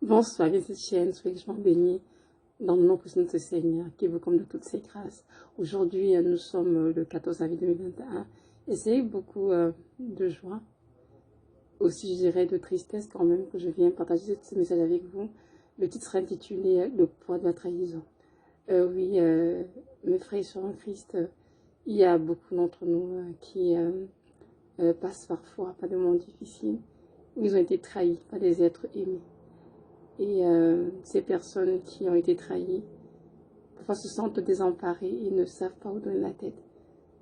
Bonsoir, bien cette chaîne, soyez richement bénis dans le nom de notre Seigneur, qui vous comble de toutes ses grâces. Aujourd'hui, nous sommes le 14 avril 2021 et c'est beaucoup de joie, aussi je dirais de tristesse quand même, que je viens partager ce message avec vous. Le titre sera intitulé « Le poids de la trahison ». Oui, mes frères sur en Christ, il y a beaucoup d'entre nous qui passent parfois par des moments difficiles, où ils ont été trahis par des êtres aimés. Et ces personnes qui ont été trahies, parfois se sentent désemparées et ne savent pas où donner la tête.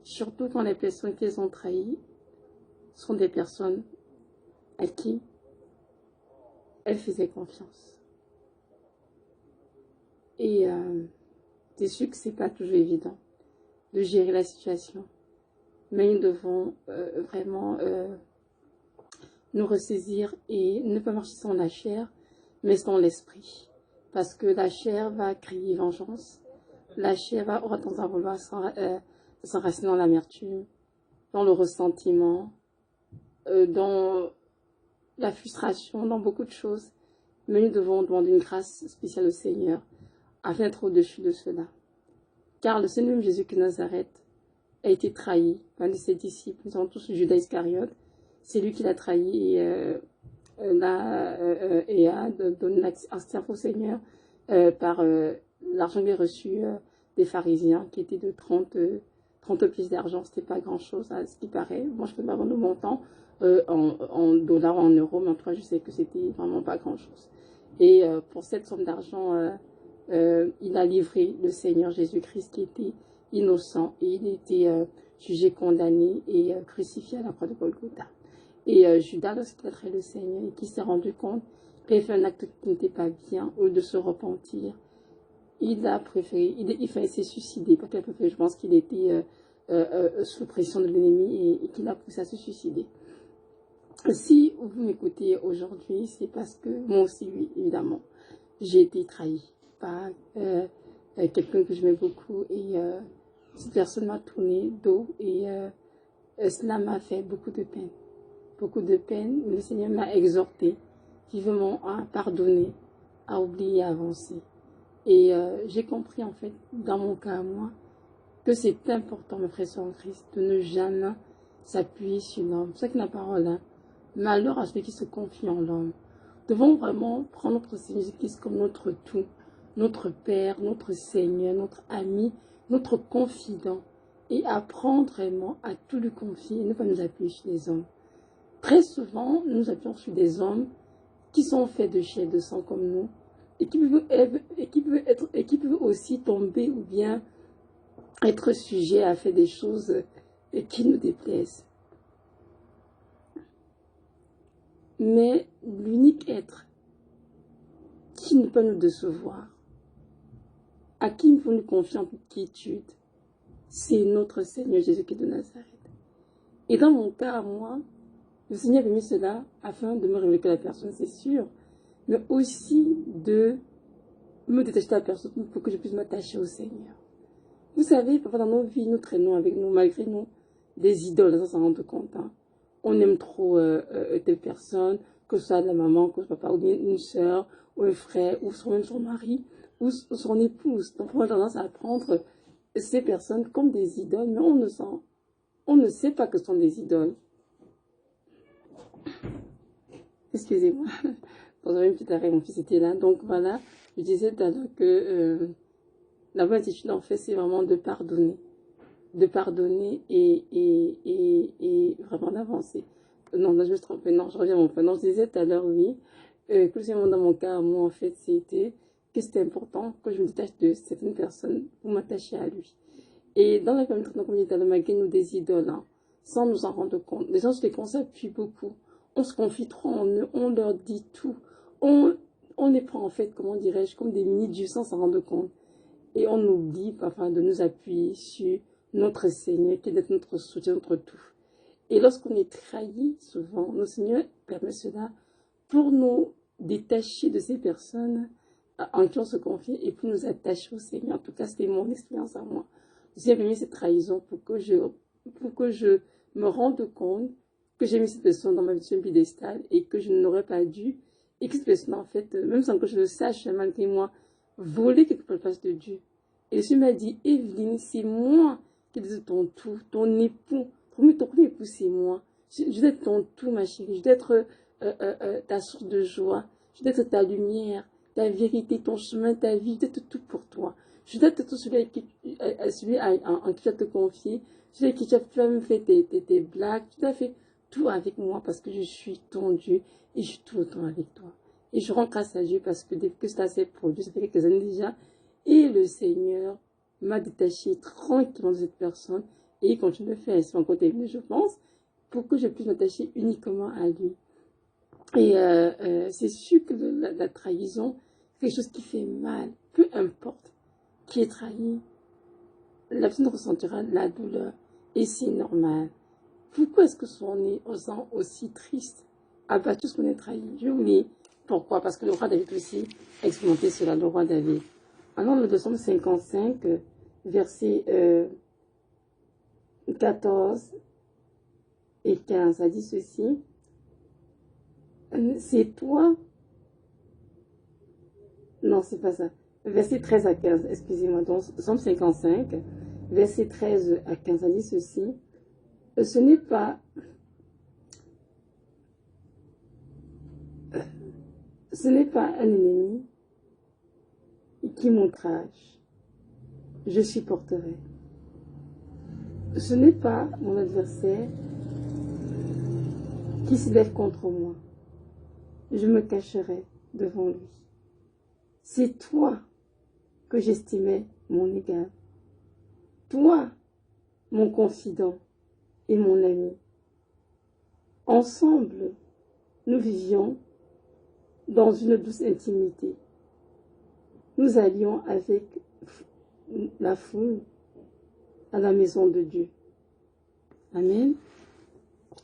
Surtout quand les personnes qui les ont trahies sont des personnes à qui elles faisaient confiance. Et c'est sûr que c'est pas toujours évident de gérer la situation. Mais nous devons vraiment nous ressaisir et ne pas marcher sans la chair, mais sans l'esprit. Parce que la chair va crier vengeance. La chair aura tendance à vouloir s'enraciner dans l'amertume, dans le ressentiment, dans la frustration, dans beaucoup de choses. Mais nous devons demander une grâce spéciale au Seigneur afin d'être au-dessus de cela. Car le Seigneur Jésus de Nazareth a été trahi par un de ses disciples. Nous avons tous Judas Iscariote. C'est lui qui l'a trahi et a donné un cerveau au Seigneur par l'argent qu'il a reçu des pharisiens, qui était de 30 pièces d'argent. C'était pas grand chose à ce qui paraît. Moi je peux pas vendre le montant en dollars ou en euros, mais en tout cas je sais que c'était vraiment pas grand chose. Et pour cette somme d'argent, il a livré le Seigneur Jésus-Christ, qui était innocent, et il était jugé, condamné et crucifié à la croix de Golgotha. Et Judas, lorsqu'il a trahi le Seigneur et qu'il s'est rendu compte qu'il avait fait un acte qui n'était pas bien, au lieu de se repentir, il a préféré, il fallait se suicider, parce qu'il a préféré, je pense qu'il était sous pression de l'ennemi et qu'il a poussé à se suicider. Si vous m'écoutez aujourd'hui, c'est parce que moi aussi, oui, évidemment, j'ai été trahi par quelqu'un que j'aimais beaucoup, et cette personne m'a tourné dos, et cela m'a fait beaucoup de peine. Beaucoup de peine. Le Seigneur m'a exhorté vivement à pardonner, à oublier, à avancer. Et j'ai compris en fait, dans mon cas à moi, que c'est important, mes frères en Christ, de ne jamais s'appuyer sur l'homme. C'est ça que la parole, hein. Malheur à celui qui se confie en l'homme. Nous devons vraiment prendre notre Seigneur Jésus-Christ comme notre tout, notre Père, notre Seigneur, notre ami, notre confident, et apprendre vraiment à tout lui confier et ne pas nous appuyer sur les hommes. Très souvent, nous nous appuyons sur des hommes qui sont faits de chair et de sang comme nous, et qui peuvent aussi tomber ou bien être sujets à faire des choses qui nous déplaisent. Mais l'unique être qui ne peut nous décevoir, à qui il faut nous confier en toute quiétude, c'est notre Seigneur Jésus-Christ de Nazareth. Et dans mon cas à moi, le Seigneur avait mis cela afin de me révéler que la personne, c'est sûr, mais aussi de me détacher de la personne pour que je puisse m'attacher au Seigneur. Vous savez, parfois dans nos vies, nous traînons avec nous, malgré nous, des idoles, ça s'en rend compte. Hein. On aime trop telle personne, que ce soit la maman, que ce soit papa, ou bien une soeur, ou un frère, ou même son mari, ou son épouse. Donc on a tendance à prendre ces personnes comme des idoles, mais on ne sait pas que ce sont des idoles. Excusez-moi, pour une petite arrêt, mon fils était là. Donc voilà, je disais tout à l'heure que la bonne attitude, en fait, c'est vraiment de pardonner. De pardonner et vraiment d'avancer. Non, là, je me suis trompée. Non, je reviens à mon point. Non, je disais tout à l'heure, oui, que dans mon cas, moi, en fait, c'était que c'était important que je me détache de certaines personnes pour m'attacher à lui. Et dans la communauté, malgré nous des idoles, hein, sans nous en rendre compte, les gens sur lesquels on s'appuie beaucoup, on se confie trop en eux, on leur dit tout, on les prend en fait, comment dirais-je, comme des mini-dieux sans s'en rendre compte. Et on oublie parfois de nous appuyer sur notre Seigneur, qui est notre soutien, notre tout. Et lorsqu'on est trahi, souvent, notre Seigneur permet cela pour nous détacher de ces personnes en qui on se confie et pour nous attacher au Seigneur. En tout cas, c'était mon expérience à moi. Le Seigneur a mis cette trahison pour que je me rende compte que j'ai mis cette personne dans ma vie piédestale et que je n'aurais pas dû et que cette personne, en fait, même sans que je le sache, malgré moi, volé quelque part face de Dieu. Et le Seigneur m'a dit, Evelyne, c'est moi qui dis ton tout, ton époux, ton premier époux, c'est moi. Je dois être ton tout, ma chérie. Je dois être ta source de joie. Je dois être ta lumière, ta vérité, ton chemin, ta vie. Je dois être tout pour toi. Je dois être tout celui en qui tu as te confier. Celui avec qui tu as même fait tes blagues. Tu as fait tout avec moi parce que je suis ton Dieu et je suis tout le temps avec toi. Et je rends grâce à Dieu parce que depuis que c'est assez produit, ça fait quelques années déjà, et le Seigneur m'a détaché tranquillement de cette personne et il continue de faire ainsi en côté, je pense, pour que je puisse m'attacher uniquement à lui. Et c'est sûr que la trahison, c'est quelque chose qui fait mal, peu importe qui est trahi, la personne ressentira la douleur et c'est normal. Pourquoi est-ce que son nez sent aussi triste, abattu parce qu'on est trahi? Je vous dis pourquoi, parce que le roi David aussi a expérimenté cela, le roi David. Alors le psaume 55, verset 14 et 15, ça dit ceci. C'est toi. Non, c'est pas ça. Verset 13 à 15, excusez-moi. Donc, psaume 55, verset 13 à 15, ça dit ceci. Ce n'est pas un ennemi qui m'outrage. Je supporterai. Ce n'est pas mon adversaire qui se lève contre moi. Je me cacherai devant lui. C'est toi que j'estimais mon égal. Toi, mon confident et mon ami. Ensemble, nous vivions dans une douce intimité. Nous allions avec la foule à la maison de Dieu. Amen.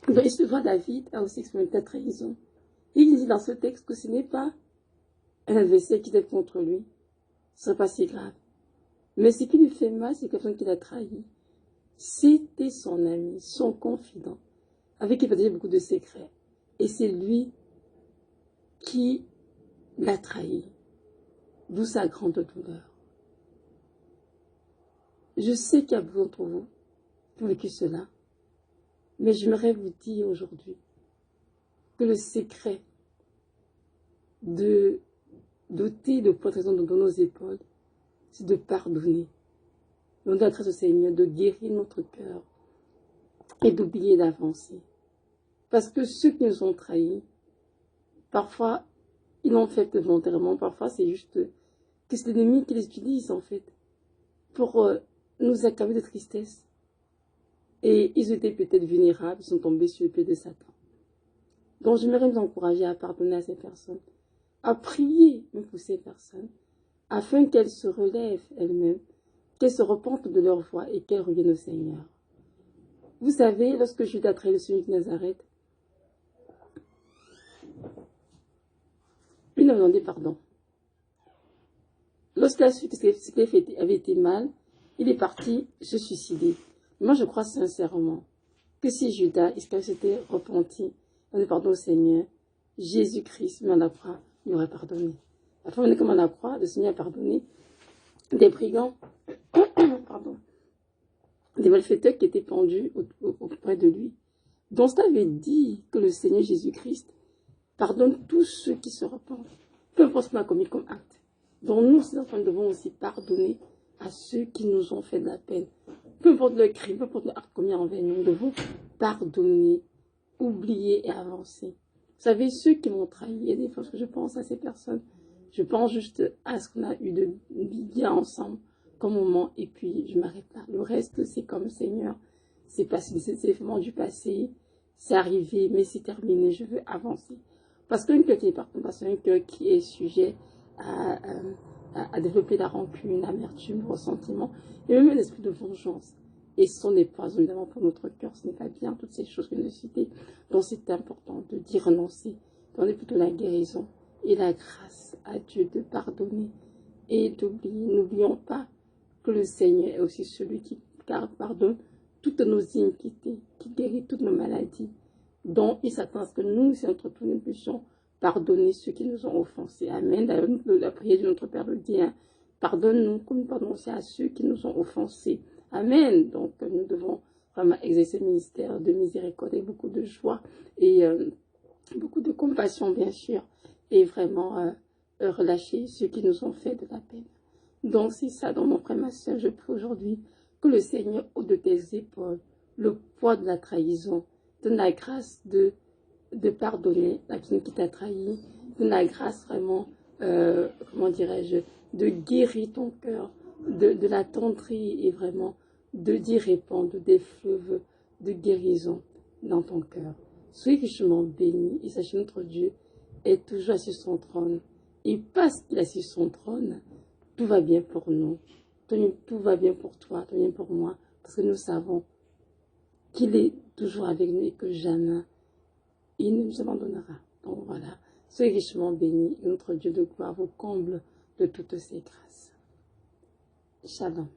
Donc, ce roi David a aussi expérimenté la trahison. Il dit dans ce texte que ce n'est pas un adversaire qui est contre lui. Ce n'est pas si grave. Mais ce qui lui fait mal, c'est quelqu'un qui l'a trahi. C'était son ami, son confident, avec qui il partageait beaucoup de secrets. Et c'est lui qui l'a trahi. D'où sa grande douleur. Je sais qu'il y a beaucoup d'entre vous qui ont vécu cela. Mais j'aimerais vous dire aujourd'hui que le secret de doter de protection dans nos épaules, c'est de pardonner. Demander la grâce au Seigneur de guérir notre cœur et d'oublier d'avancer. Parce que ceux qui nous ont trahis, parfois, ils l'ont fait volontairement, parfois c'est juste que c'est l'ennemi qui les utilise en fait pour nous accabler de tristesse. Et ils étaient peut-être vulnérables, ils sont tombés sur le pied de Satan. Donc j'aimerais nous encourager à pardonner à ces personnes, à prier même pour ces personnes, afin qu'elles se relèvent elles-mêmes, qu'elles se repentent de leur voie et qu'elles reviennent au Seigneur. Vous savez, lorsque Judas a trahi le Seigneur de Nazareth, il a demandé pardon. Lorsqu'il a su que ce qu'il avait fait avait été mal, il est parti se suicider. Moi, je crois sincèrement que si Judas s'était repenti, demandé pardon au Seigneur, Jésus-Christ, mais à la croix, il aurait pardonné. Après, on est comme à la croix, le Seigneur a pardonné des brigands, pardon, des malfaiteurs qui étaient pendus auprès de lui. Donc, ça veut dire que le Seigneur Jésus-Christ pardonne tous ceux qui se repentent, peu importe ce qu'on a commis comme acte. Donc, nous, ces enfants, nous devons aussi pardonner à ceux qui nous ont fait de la peine. Peu importe le crime, peu importe l'acte commis envers nous, nous devons pardonner, oublier et avancer. Vous savez, ceux qui m'ont trahi, il y a des fois que je pense à ces personnes, je pense juste à ce qu'on a eu de bien ensemble comme moment, et puis je m'arrête là. Le reste, c'est comme Seigneur, c'est vraiment du passé, c'est arrivé, mais c'est terminé, je veux avancer. Parce qu'un cœur qui est pardonné, c'est un cœur qui est sujet à développer la rancune, l'amertume, le ressentiment, et même un esprit de vengeance. Et ce sont des poisons, évidemment, pour notre cœur. Ce n'est pas bien, toutes ces choses que nous citons. Donc, c'est important de dire renoncer, demander plutôt la guérison et la grâce à Dieu de pardonner et d'oublier. N'oublions pas que le Seigneur est aussi celui qui pardonne toutes nos iniquités, qui guérit toutes nos maladies, dont il s'attend à ce que nous, si notre tour, nous puissions pardonner ceux qui nous ont offensés. Amen. D'ailleurs, la prière de notre Père le dit, hein, pardonne-nous comme nous pardonnons aussi à ceux qui nous ont offensés. Amen. Donc, nous devons vraiment exercer le ministère de miséricorde et beaucoup de joie et beaucoup de compassion, bien sûr, et vraiment relâcher ceux qui nous ont fait de la peine. Donc, c'est ça, dans mon frère, ma soeur, je prie aujourd'hui que le Seigneur ôte de tes épaules le poids de la trahison, donne la grâce de pardonner la personne qui t'a trahi, donne la grâce vraiment, comment dirais-je, de guérir ton cœur, de l'attendrir et vraiment d'y répandre des fleuves de guérison dans ton cœur. Soyez richement béni et sachez notre Dieu est toujours sur son trône. Et parce qu'il est sur son trône, tout va bien pour nous. Tout va bien pour toi, tout va bien pour moi, parce que nous savons qu'il est toujours avec nous et que jamais il ne nous abandonnera. Donc voilà, soyez richement bénis et notre Dieu de gloire vous comble de toutes ses grâces. Shalom.